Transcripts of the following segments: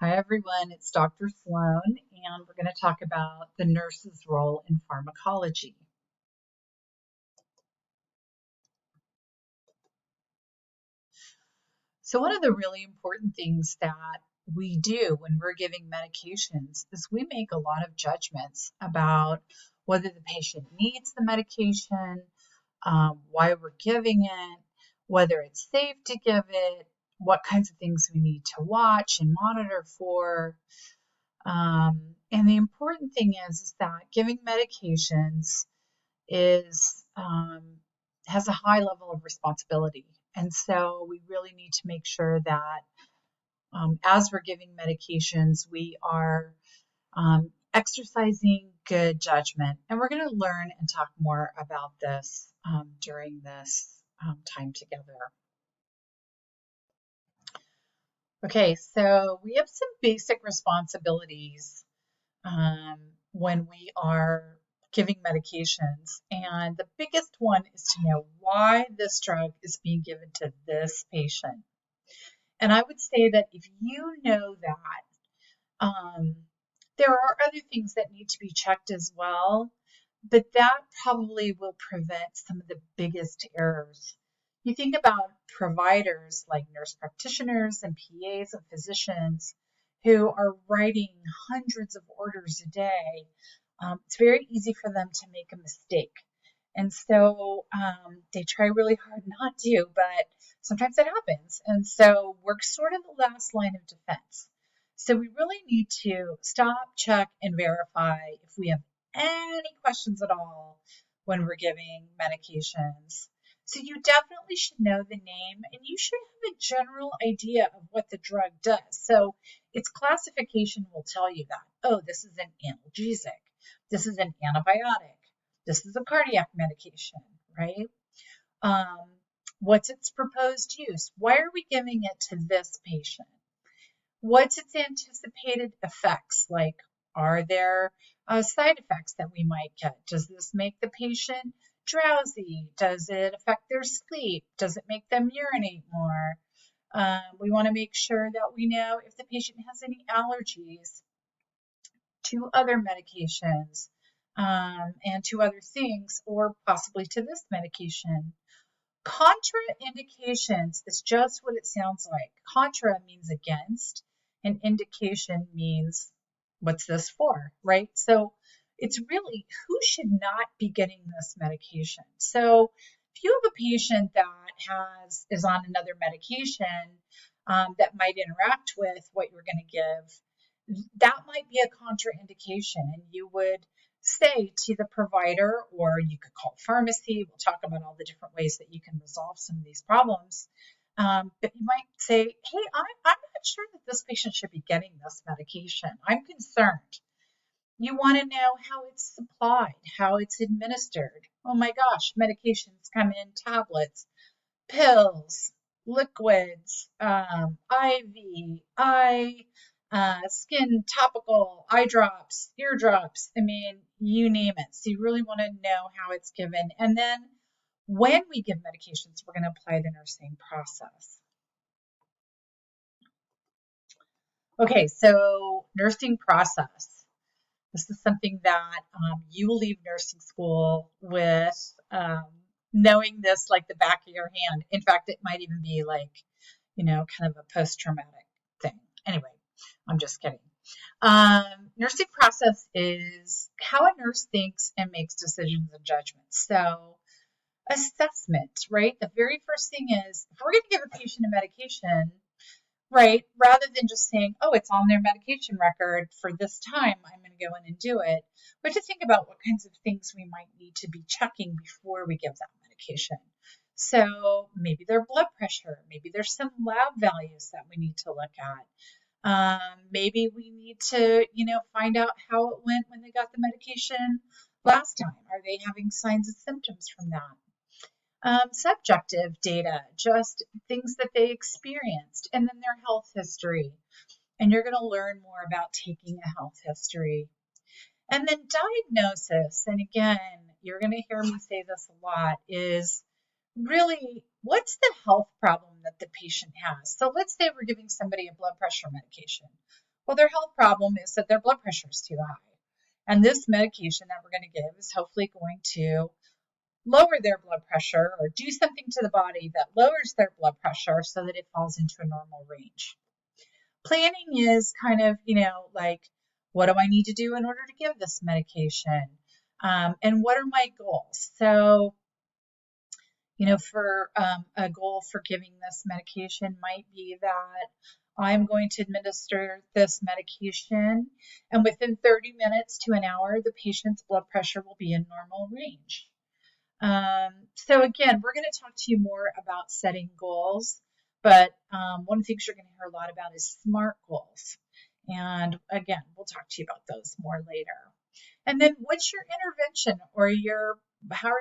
Hi everyone, it's Dr. Sloan, and we're going to talk about the nurse's role in pharmacology. So one of the really important things that we do when we're giving medications is we make a lot of judgments about whether the patient needs the medication, why we're giving it, whether it's safe to give it, what kinds of things we need to watch and monitor for. And the important thing is that giving medications is has a high level of responsibility. And so we really need to make sure that as we're giving medications, we are exercising good judgment. And we're going to learn and talk more about this during this time together. Okay, so we have some basic responsibilities when we are giving medications. And the biggest one is to know why this drug is being given to this patient. And I would say that if you know that, there are other things that need to be checked as well, but that probably will prevent some of the biggest errors. You think about providers like nurse practitioners and PAs and physicians who are writing hundreds of orders a day. It's very easy for them to make a mistake. And so they try really hard not to, but sometimes it happens. And so we're sort of the last line of defense. So we really need to stop, check, and verify if we have any questions at all when we're giving medications. So you definitely should know the name, and you should have a general idea of what the drug does. So its classification will tell you that, oh, this is an analgesic, this is an antibiotic, this is a cardiac medication, right? What's its proposed use? Why are we giving it to this patient? What's its anticipated effects? Like, are there side effects that we might get? Does this make the patient drowsy? Does it affect their sleep? Does it make them urinate more? We want to make sure that we know if the patient has any allergies to other medications and to other things, or possibly to this medication. Contraindications is just what it sounds like. Contra means against, and indication means what's this for, right? So it's really who should not be getting this medication. So if you have a patient that is on another medication that might interact with what you're going to give, that might be a contraindication, and you would say to the provider, or you could call pharmacy. We'll talk about all the different ways that you can resolve some of these problems. But you might say, hey, I'm not sure that this patient should be getting this medication. I'm concerned. You want to know how it's supplied, how it's administered. Oh my gosh, medications come in tablets, pills, liquids, IV, skin topical, eye drops, ear drops. I mean, you name it. So you really want to know how it's given. And then when we give medications, we're going to apply the nursing process. Okay, so nursing process. This is something that you will leave nursing school with knowing this like the back of your hand. In fact, it might even be like, kind of a post-traumatic thing. Anyway, I'm just kidding. Nursing process is how a nurse thinks and makes decisions and judgments. So assessment, right? The very first thing is, if we're going to give a patient a medication, right, rather than just saying, oh, it's on their medication record for this time, I'm going to go in and do it, we have to think about what kinds of things we might need to be checking before we give that medication. So maybe their blood pressure, maybe there's some lab values that we need to look at. Maybe we need to, find out how it went when they got the medication last time. Are they having signs and symptoms from that? Subjective data, just things that they experienced, and then their health history. And you're going to learn more about taking a health history. And then diagnosis, and again, you're going to hear me say this a lot, is really what's the health problem that the patient has. So let's say we're giving somebody a blood pressure medication. Well, their health problem is that their blood pressure is too high. And this medication that we're going to give is hopefully going to lower their blood pressure or do something to the body that lowers their blood pressure so that it falls into a normal range. Planning is kind of, like, what do I need to do in order to give this medication? And what are my goals? So, for a goal for giving this medication might be that I'm going to administer this medication, and within 30 minutes to an hour, the patient's blood pressure will be in normal range. So again, we're going to talk to you more about setting goals, but one of the things you're going to hear a lot about is SMART goals. And again, we'll talk to you about those more later. And then what's your intervention or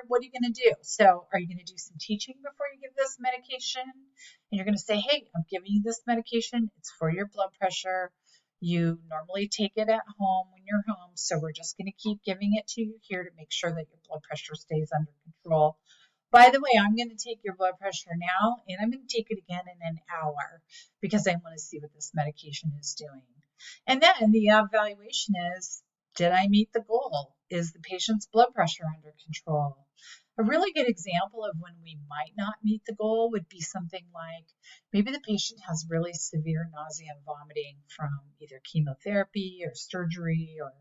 what are you going to do? So are you going to do some teaching before you give this medication? And you're going to say, hey, I'm giving you this medication. It's for your blood pressure. You normally take it at home when you're home. So we're just going to keep giving it to you here to make sure that your blood pressure stays under control. By the way, I'm going to take your blood pressure now, and I'm going to take it again in an hour because I want to see what this medication is doing. And then the evaluation is, did I meet the goal? Is the patient's blood pressure under control? A really good example of when we might not meet the goal would be something like maybe the patient has really severe nausea and vomiting from either chemotherapy or surgery or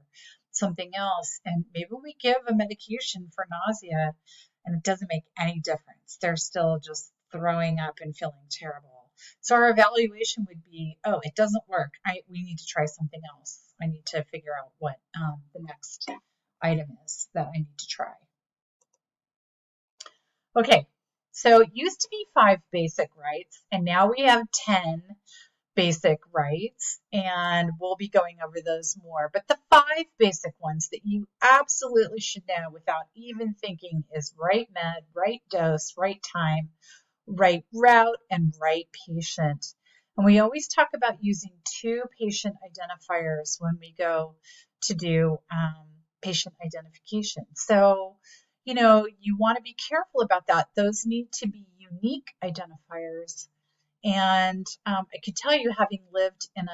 something else. And maybe we give a medication for nausea and it doesn't make any difference. They're still just throwing up and feeling terrible. So our evaluation would be, oh, it doesn't work. We need to try something else. I need to figure out what the next item is that I need to try. Okay, so it used to be 5 basic rights, and now we have 10 basic rights, and we'll be going over those more. But the 5 basic ones that you absolutely should know without even thinking is right med, right dose, right time, right route, and right patient. And we always talk about using 2 patient identifiers when we go to do patient identification. So, you want to be careful about that. Those need to be unique identifiers. And I can tell you, having lived in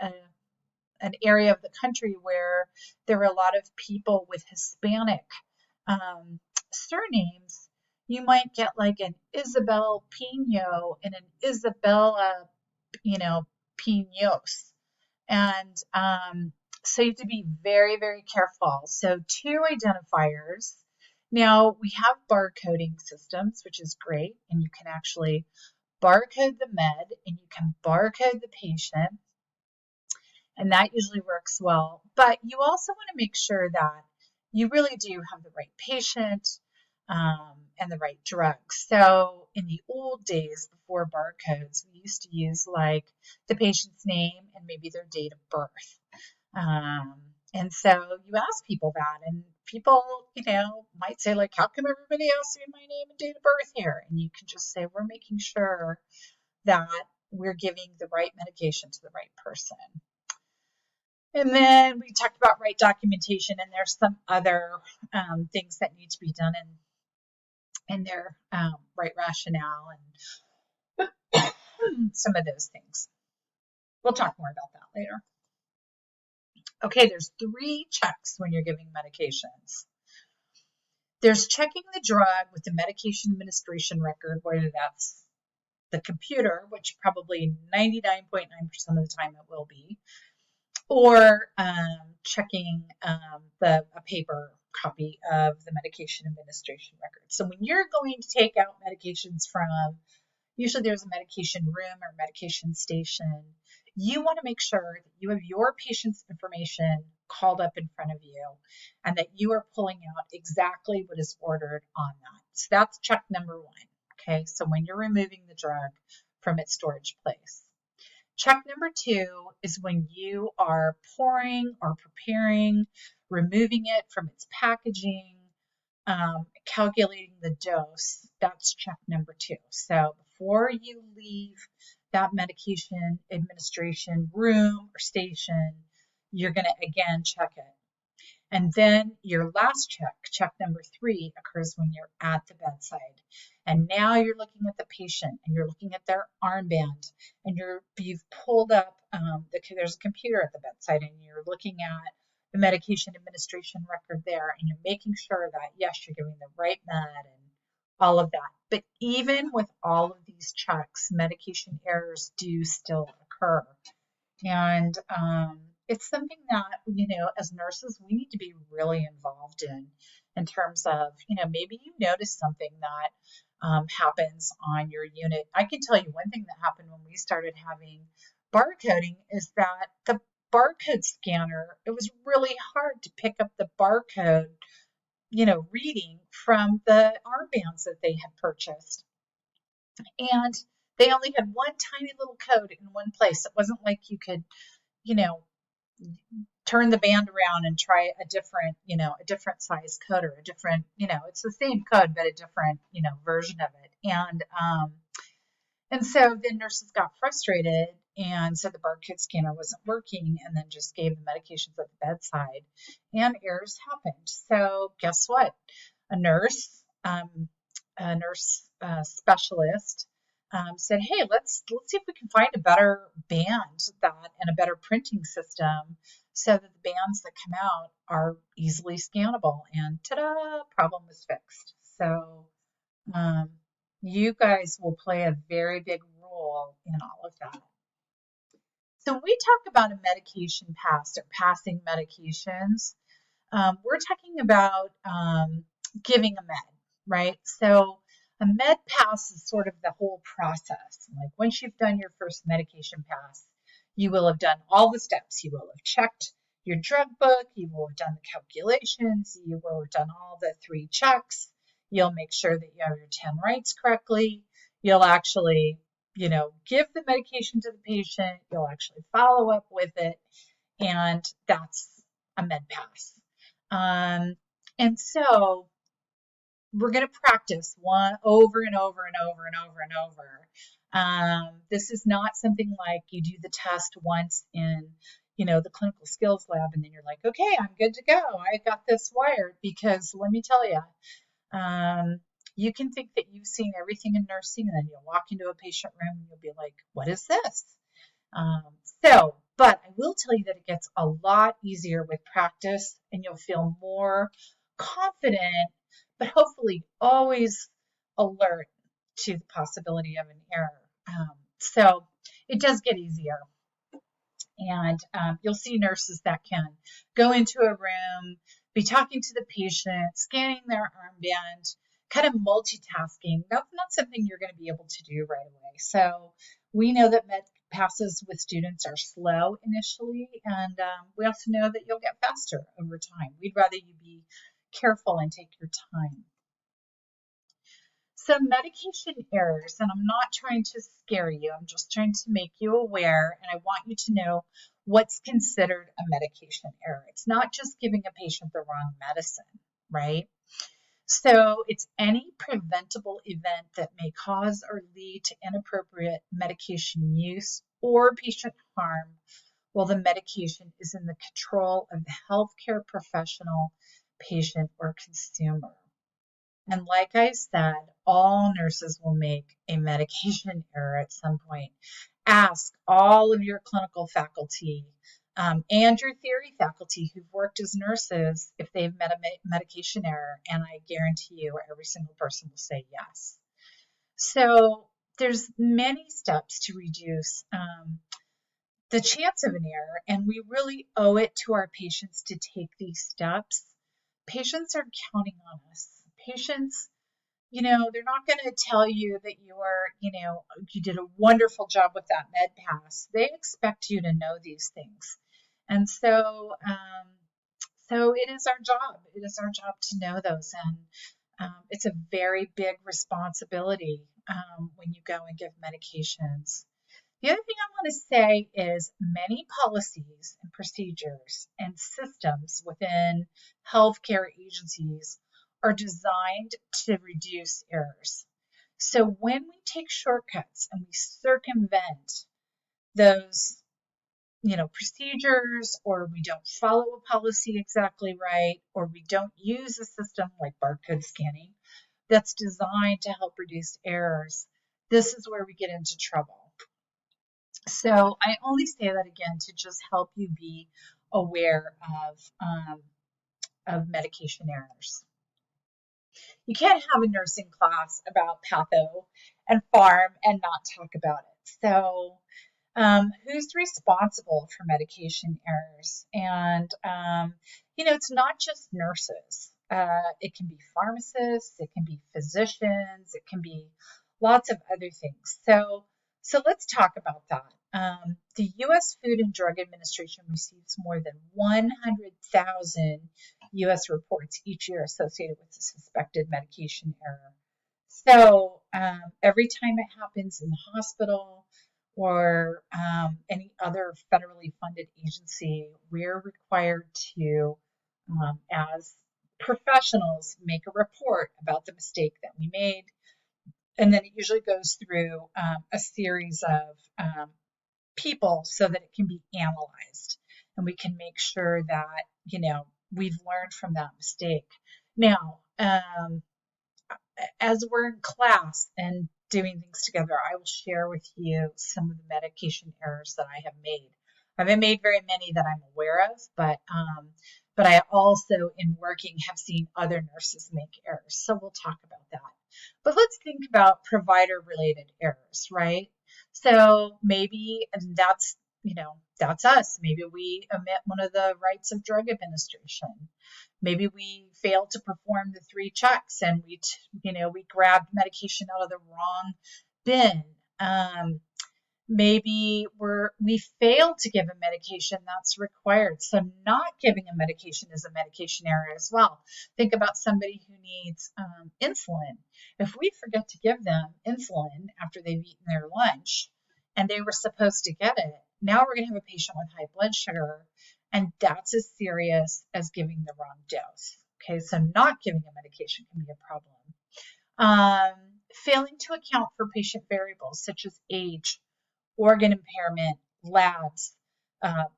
an area of the country where there were a lot of people with Hispanic surnames, you might get like an Isabel Pino and an Isabella, Pinos. And so you have to be very, very careful. So 2 identifiers. Now we have barcoding systems, which is great, and you can actually barcode the med and you can barcode the patient, and that usually works well. But you also want to make sure that you really do have the right patient and the right drug. So in the old days before barcodes, we used to use like the patient's name and maybe their date of birth. And so you ask people that, and people, might say like, how come everybody asks me my name and date of birth here? And you can just say, we're making sure that we're giving the right medication to the right person. And then we talked about right documentation, and there's some other things that need to be done in their right rationale and some of those things. We'll talk more about that later. Okay, there's 3 checks when you're giving medications. There's checking the drug with the medication administration record, whether that's the computer, which probably 99.9% of the time it will be, or checking a paper copy of the medication administration record. So when you're going to take out medications from, usually there's a medication room or medication station, you want to make sure that you have your patient's information called up in front of you and that you are pulling out exactly what is ordered on that. So that's check number 1. Okay, so when you're removing the drug from its storage place. Check number 2 is when you are pouring or preparing, removing it from its packaging, calculating the dose. That's check number 2. So before you leave that medication administration room or station, you're going to again check it. And then your last check number 3, occurs when you're at the bedside. And now you're looking at the patient and you're looking at their armband and you've pulled up, there's a computer at the bedside and you're looking at the medication administration record there and you're making sure that, yes, you're giving the right med and all of that. But even with all of these checks, medication errors do still occur. And it's something that, as nurses, we need to be really involved in terms of, maybe you notice something that happens on your unit. I can tell you one thing that happened when we started having barcoding is that the barcode scanner, it was really hard to pick up the barcode, reading from the armbands that they had purchased. And they only had one tiny little code in one place. It wasn't like you could, turn the band around and try a different size code or a different, it's the same code, but a different, version of it. And so then nurses got frustrated and said the barcode scanner wasn't working and then just gave the medications at the bedside and errors happened. So guess what? A nurse specialist said, hey, let's see if we can find a better band and a better printing system so that the bands that come out are easily scannable. And ta-da, problem was fixed. So you guys will play a very big role in all of that. So when we talk about a medication pass or passing medications, we're talking about giving a med, right? So a med pass is sort of the whole process. Like once you've done your first medication pass, you will have done all the steps. You will have checked your drug book. You will have done the calculations. You will have done all the 3 checks. You'll make sure that you have your 10 rights correctly. You'll actually, give the medication to the patient. You'll actually follow up with it. And that's a med pass. And so we're going to practice one over and over and over and over and over. This is not something like you do the test once in, the clinical skills lab, and then you're like, okay, I'm good to go. I got this wired. Because let me tell you, you can think that you've seen everything in nursing, and then you'll walk into a patient room and you'll be like, what is this? But I will tell you that it gets a lot easier with practice, and you'll feel more confident, but hopefully always alert to the possibility of an error. So it does get easier. And you'll see nurses that can go into a room, be talking to the patient, scanning their armband, kind of multitasking. That's not something you're going to be able to do right away. So we know that med passes with students are slow initially, and we also know that you'll get faster over time. We'd rather you be careful and take your time. So medication errors, and I'm not trying to scare you, I'm just trying to make you aware, and I want you to know what's considered a medication error. It's not just giving a patient the wrong medicine, right? So it's any preventable event that may cause or lead to inappropriate medication use or patient harm while the medication is in the control of the healthcare professional, patient, or consumer. And like I said, all nurses will make a medication error at some point. Ask all of your clinical faculty and your theory faculty who've worked as nurses if they've met a medication error, and I guarantee you every single person will say yes. So there's many steps to reduce the chance of an error, and we really owe it to our patients to take these steps. Patients are counting on us. Patients, they're not going to tell you that you did a wonderful job with that med pass. They expect you to know these things. And so it is our job. It is our job to know those. And it's a very big responsibility when you go and give medications. The other thing I want to say is many policies and procedures and systems within healthcare agencies are designed to reduce errors. So when we take shortcuts and we circumvent those procedures, or we don't follow a policy exactly right, or we don't use a system like barcode scanning that's designed to help reduce errors, this is where we get into trouble. So I only say that again to just help you be aware of medication errors. You can't have a nursing class about patho and pharm and not talk about it. So who's responsible for medication errors? And, it's not just nurses. It can be pharmacists, it can be physicians, it can be lots of other things. So let's talk about that. The U.S. Food and Drug Administration receives more than 100,000 U.S. reports each year associated with a suspected medication error. So every time it happens in the hospital or any other federally funded agency, we're required to, as professionals, make a report about the mistake that we made. And then it usually goes through a series of people so that it can be analyzed and we can make sure that, we've learned from that mistake. Now, as we're in class and doing things together, I will share with you some of the medication errors that I have made. I haven't made very many that I'm aware of, but I also, in working, have seen other nurses make errors. So we'll talk about that. But let's think about provider-related errors, right? So maybe that's us. Maybe we omit one of the rights of drug administration. Maybe we failed to perform the 3 checks and we grabbed medication out of the wrong bin. Maybe we failed to give a medication that's required. So not giving a medication is a medication error as well. Think about somebody who needs insulin. If we forget to give them insulin after they've eaten their lunch and they were supposed to get it, now we're going to have a patient with high blood sugar, and that's as serious as giving the wrong dose. Okay, so not giving a medication can be a problem. Failing to account for patient variables such as age, organ impairment, labs,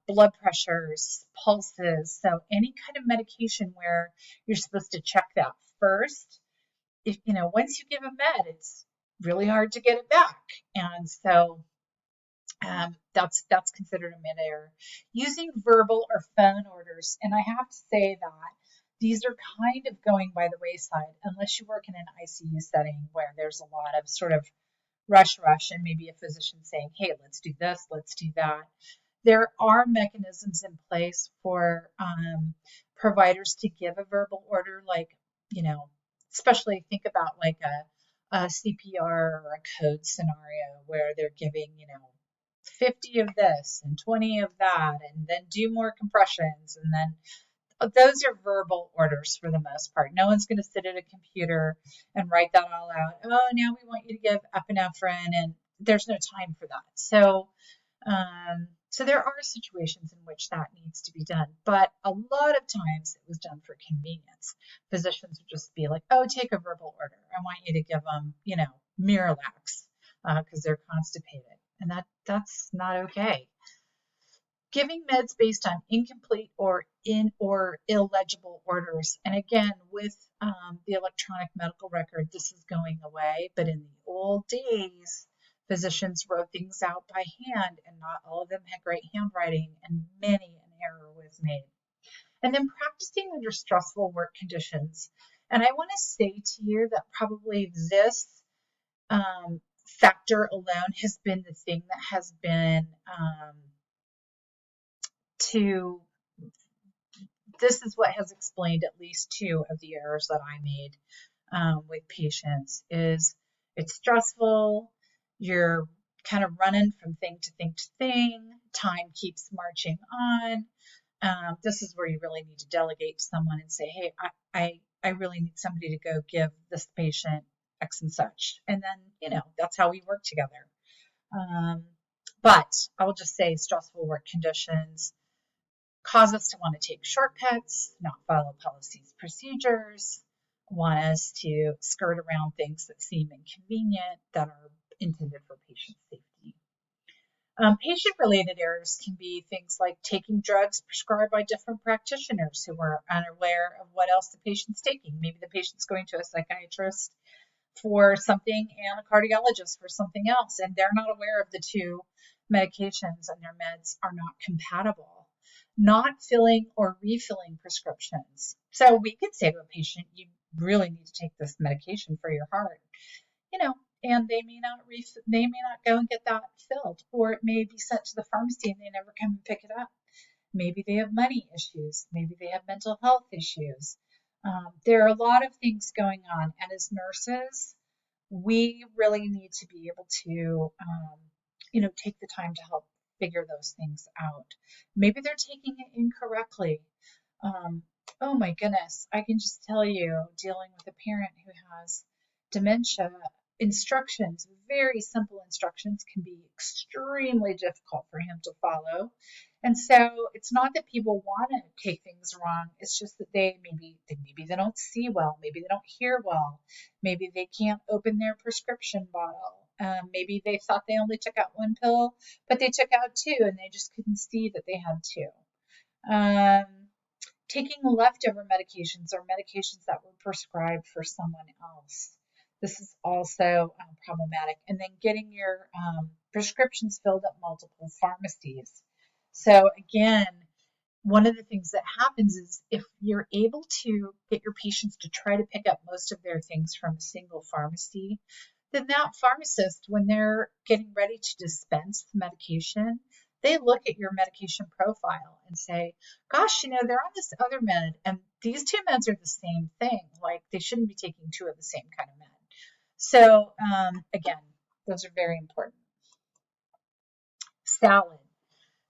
blood pressures, pulses. So any kind of medication where you're supposed to check that first, once you give a med, it's really hard to get it back. And so that's considered a mid error. Using verbal or phone orders, and I have to say that these are kind of going by the wayside unless you work in an ICU setting where there's a lot of sort of rush and maybe a physician saying, hey, let's do this, let's do that. There are mechanisms in place for providers to give a verbal order, like, especially think about like a CPR or a code scenario where they're giving, 50 of this and 20 of that, and then do more compressions. And then those are verbal orders for the most part. No one's going to sit at a computer and write that all out. Oh, now we want you to give epinephrine, and there's no time for that. So there are situations in which that needs to be done, but a lot of times it was done for convenience. Physicians would just be like, oh, take a verbal order. I want you to give them, Miralax because they're constipated. And that's not okay. Giving meds based on incomplete or illegible orders. And again, with the electronic medical record, this is going away. But in the old days, physicians wrote things out by hand, and not all of them had great handwriting, and many an error was made. And then practicing under stressful work conditions. And I want to say to you that probably this factor alone has been the thing that has been this is what has explained at least 2 of the errors that I made with patients. Is it's stressful, you're kind of running from thing to thing to thing, time keeps marching on. This is where you really need to delegate to someone and say, hey, I really need somebody to go give this patient X and such. And then, that's how we work together. But I will just say stressful work conditions cause us to want to take shortcuts, not follow policies, procedures, want us to skirt around things that seem inconvenient, that are intended for patient safety. Patient-related errors can be things like taking drugs prescribed by different practitioners who are unaware of what else the patient's taking. Maybe the patient's going to a psychiatrist for something and a cardiologist for something else, and they're not aware of the two medications and their meds are not compatible. Not filling or refilling prescriptions. So we could say to a patient, you really need to take this medication for your heart, and they may not go and get that filled, or it may be sent to the pharmacy and they never come and pick it up. Maybe they have money issues. Maybe they have mental health issues. There are a lot of things going on, and as nurses, we really need to be able to, take the time to help figure those things out. Maybe they're taking it incorrectly. Oh my goodness, I can just tell you, dealing with a parent who has dementia, instructions, very simple instructions, can be extremely difficult for him to follow. And so it's not that people want to take things wrong. It's just that maybe they don't see well. Maybe they don't hear well. Maybe they can't open their prescription bottle. Maybe they thought they only took out one pill, but they took out two and they just couldn't see that they had two. Taking leftover medications or medications that were prescribed for someone else. This is also problematic. And then getting your prescriptions filled at multiple pharmacies. So again, one of the things that happens is if you're able to get your patients to try to pick up most of their things from a single pharmacy, then that pharmacist, when they're getting ready to dispense the medication, they look at your medication profile and say, gosh, they're on this other med, and these two meds are the same thing. Like, they shouldn't be taking two of the same kind of med. So, again, those are very important. Salad.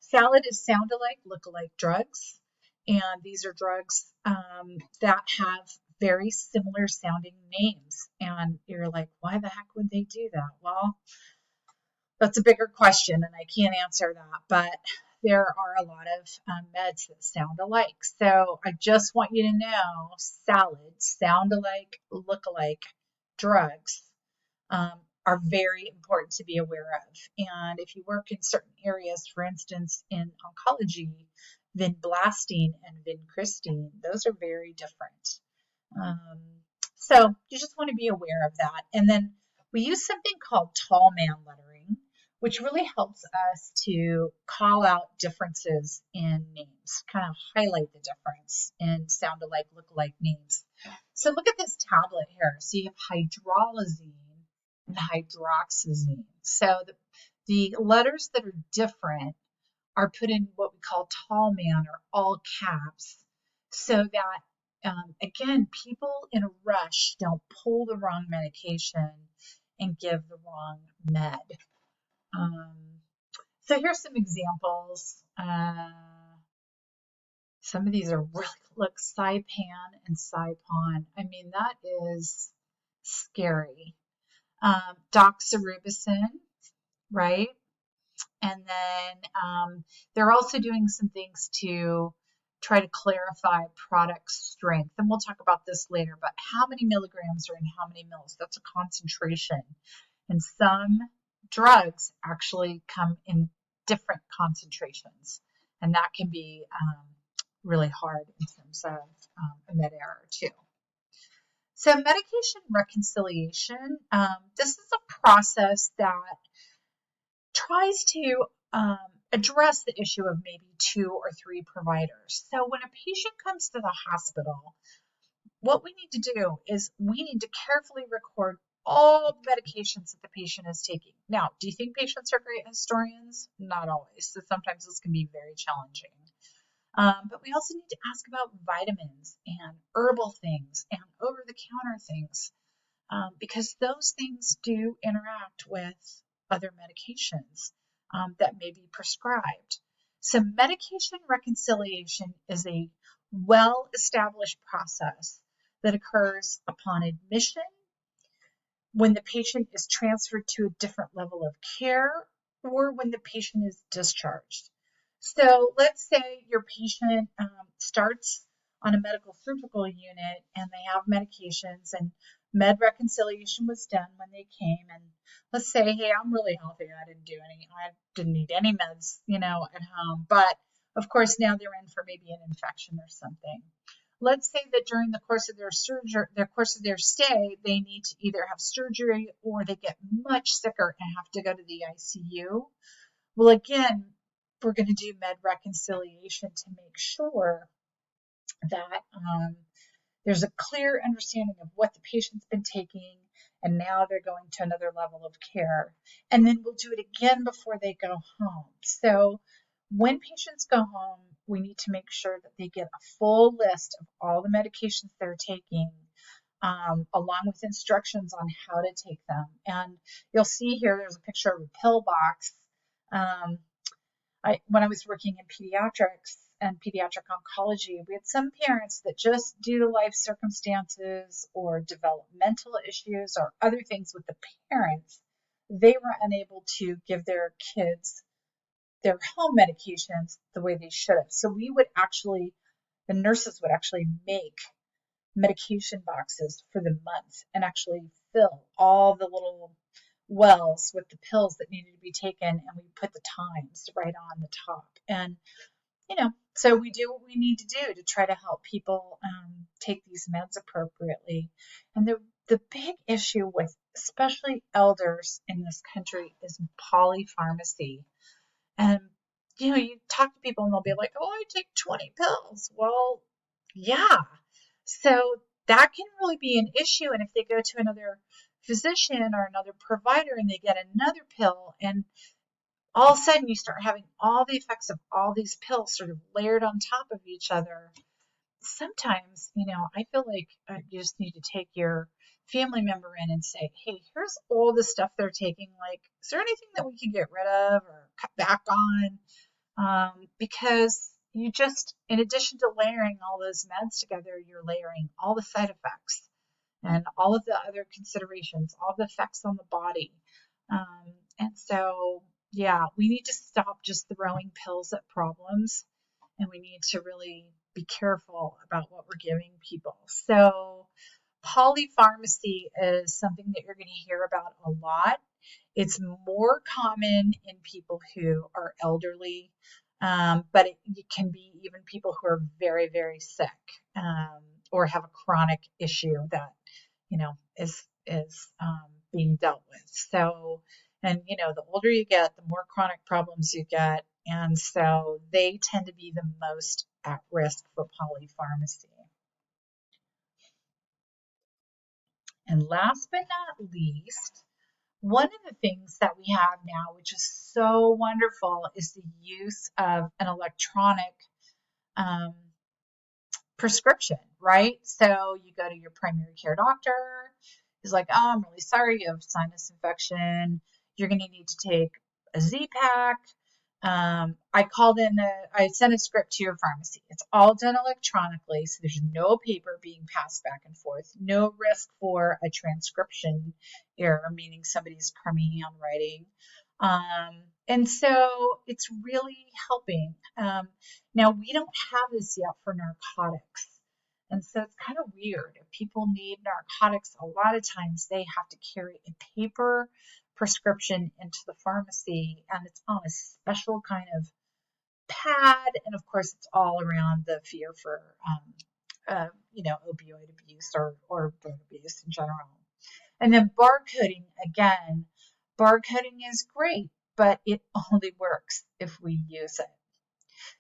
Salad is sound-alike, look-alike drugs, and these are drugs that have very similar sounding names. And you're like, why the heck would they do that? Well, that's a bigger question, and I can't answer that, but there are a lot of meds that sound alike. So I just want you to know, salads, sound alike, look alike drugs are very important to be aware of. And if you work in certain areas, for instance, in oncology, vinblastine and vincristine, those are very different. So you just want to be aware of that. And then we use something called tall man lettering, which really helps us to call out differences in names, kind of highlight the difference in sound alike, look alike names. So look at this tablet here. So you have hydralazine and hydroxyzine. So the letters that are different are put in what we call tall man or all caps, so that again, people in a rush don't pull the wrong medication and give the wrong med. So here's some examples. Some of these are really, look, Saipan and Saipon. I mean, that is scary. Doxorubicin, right? And then they're also doing some things to try to clarify product strength. And we'll talk about this later, but how many milligrams are in how many mils? That's a concentration. And some drugs actually come in different concentrations. And that can be really hard in terms of a med error too. So medication reconciliation, this is a process that tries to address the issue of maybe 2 or 3 providers. So when a patient comes to the hospital, what we need to do is we need to carefully record all the medications that the patient is taking. Now, do you think patients are great historians? Not always. So sometimes this can be very challenging. But we also need to ask about vitamins and herbal things and over-the-counter things because those things do interact with other medications that may be prescribed. So medication reconciliation is a well-established process that occurs upon admission, when the patient is transferred to a different level of care, or when the patient is discharged. So let's say your patient starts on a medical surgical unit and they have medications, and med reconciliation was done when they came, and let's say, hey, I'm really healthy. I didn't need any meds, at home. But of course, now they're in for maybe an infection or something. Let's say that during the course of their stay, they need to either have surgery or they get much sicker and have to go to the ICU. Well, again, we're going to do med reconciliation to make sure that there's a clear understanding of what the patient's been taking, and now they're going to another level of care. And then we'll do it again before they go home. So when patients go home, we need to make sure that they get a full list of all the medications they're taking, along with instructions on how to take them. And you'll see here, there's a picture of a pill box. When I was working in pediatrics and pediatric oncology, we had some parents that just due to life circumstances or developmental issues or other things with the parents, they were unable to give their kids their home medications the way they should have. So the nurses would actually make medication boxes for the month and actually fill all the little wells with the pills that needed to be taken, and we put the times right on the top. And so we do what we need to do to try to help people take these meds appropriately. And the big issue with especially elders in this country is polypharmacy. And you talk to people and they'll be like, oh, I take 20 pills. Well, yeah. So that can really be an issue. And if they go to another physician or another provider and they get another pill, and all of a sudden you start having all the effects of all these pills sort of layered on top of each other, sometimes, I feel like you just need to take your family member in and say, hey, here's all the stuff they're taking. Like, is there anything that we can get rid of or cut back on? Because you just, in addition to layering all those meds together, you're layering all the side effects and all of the other considerations, all the effects on the body. And so, yeah, we need to stop just throwing pills at problems, and we need to really be careful about what we're giving people. So polypharmacy is something that you're going to hear about a lot. It's more common in people who are elderly, but it can be even people who are very, very sick, or have a chronic issue that, is being dealt with. So, and the older you get, the more chronic problems you get. And so they tend to be the most at risk for polypharmacy. And last but not least, one of the things that we have now, which is so wonderful, is the use of an electronic prescription, right? So you go to your primary care doctor. He's like, oh, I'm really sorry, you have sinus infection. You're going to need to take a Z-Pak. I sent a script to your pharmacy. It's all done electronically, so there's no paper being passed back and forth, no risk for a transcription error, meaning somebody's crummy handwriting. And so it's really helping. Now, we don't have this yet for narcotics. And so it's kind of weird. If people need narcotics, a lot of times they have to carry a paper prescription into the pharmacy, and it's on a special kind of pad. And of course, it's all around the fear for, opioid abuse or drug abuse in general. And then barcoding, again, barcoding is great, but it only works if we use it.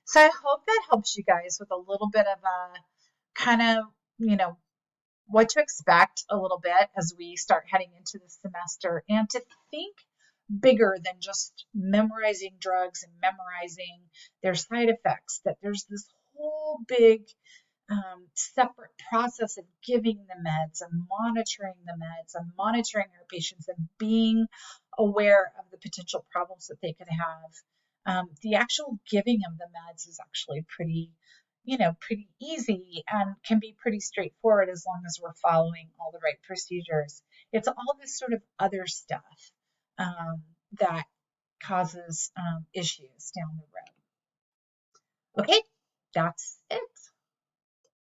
So I hope that helps you guys with a little bit of a kind of, what to expect a little bit as we start heading into the semester, and to think bigger than just memorizing drugs and memorizing their side effects, that there's this whole big separate process of giving the meds and monitoring our patients and being aware of the potential problems that they could have. The actual giving of the meds is actually pretty easy and can be pretty straightforward as long as we're following all the right procedures. It's all this sort of other stuff that causes issues down the road. Okay, that's it.